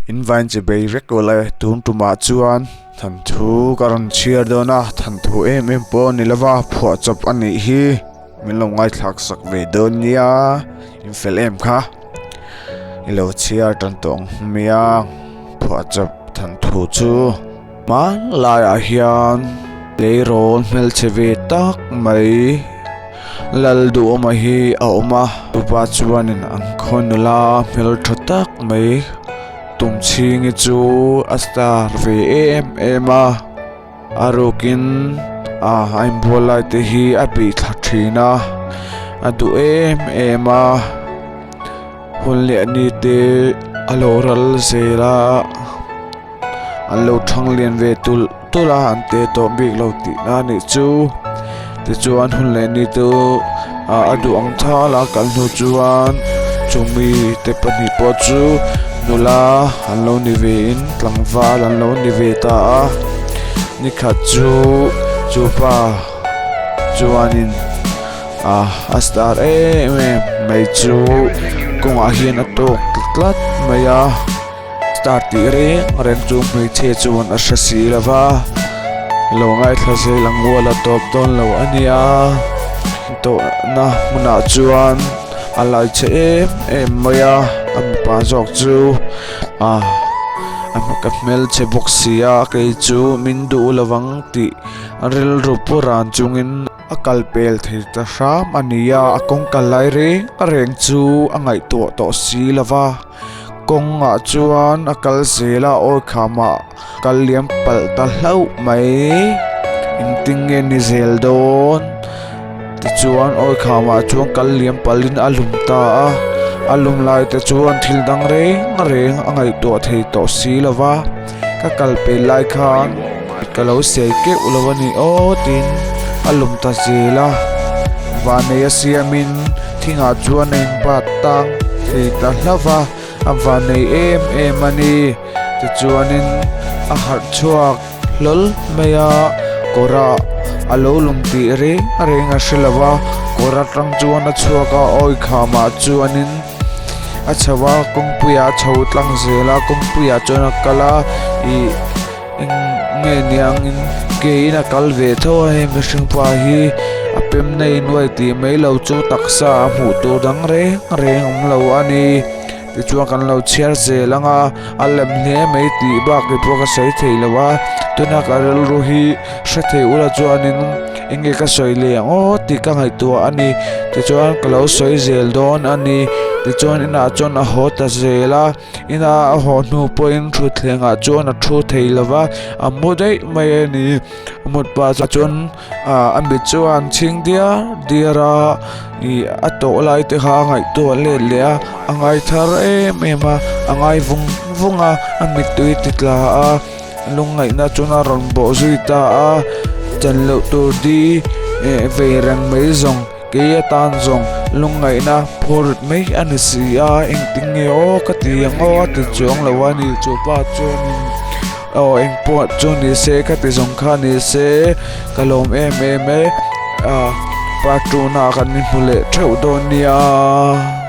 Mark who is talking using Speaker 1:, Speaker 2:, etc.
Speaker 1: Invite che bay recola tun tu ma chuan than thu karon cheer dona than thu em po ni lava phua chop ani hi min lo ngai thak sak ve don nia in fel em kha ilo cheer tan tong mia phua chop than thu chu ma lai a hian le ron mel cheve tak mai lal du ma hi a oma pa chuan in ang khonula mel thotak mai tum chingi chu astar ve ema arukin I'm bolai te hi abi thathina adu ema hunle ni te aloral zela allo thanglian ve tula ante to big lo ti na ni chu te chuan hunle ni tu adu ang thala kal nu chuan chumi te pani po chu nula anlo ni ve in tlangwa anlo ni ve ta ni khat chu pa chuanin astar mai chu kung a hian atok tlat maya start ti ren chu mai che chuan a sasi lawa lo ngai thlase langwala top ton lo ania to na muna chuan alai che maya am pa jok chu am ka mel che boxia ke chu min du lawang ti rel rupuran chungin akal pel thei ta ram ania akong kalai re areng chu angai to si lawa kong a chuan akal zela o khama kaliam pal ta hlau mai inting ni zel don ti chuan o khama chuan kaliam palin alum ta alum lai te chuan thil dang reng angai to thei to si lawa ka kalpe lai khan kalau sei ke ulawani o tin alum ta zela vane siamin thinga chuan eng patang thei ta hlawa avane em ani te chuanin a har chuak lol maya kora alo lum ti renga shelawa kora tang chuan a chuaka oi khama chuanin achawa kongpuya chhoutlang zela kongpuya chona kala I nge niang in ke ina kalve tho he mishing pa hi apem nei noi ti mai lo chu taksa mu tu dang reng lo ani ti chuan kan lo chiar zelanga alem ne mai ti ba ke to ka sei theilawa tuna karel ru hi hrethe ula chuanin inge ka soile o ti ka ngai tu ani ti chuan kalo soi zel don ani ti chuan ina chuan a hota zela ina a ho nu point thu thlenga chuan a thu theilawa amodai mai ani amot pa chuan ambi chuan ching diara I ato lai te kha ngai to le angai thar ema angai vunga amit tui titla lungai na chuna ron bo zuita chan lo tur di ve rang mai zong ke tan zong lungai na phur mai anisia eng tinge o katiang o ti chong lawani chu pa chuan eng po chun ni se ka ti zong kha ni se kalom em pa tu na kan ni mule theu don nia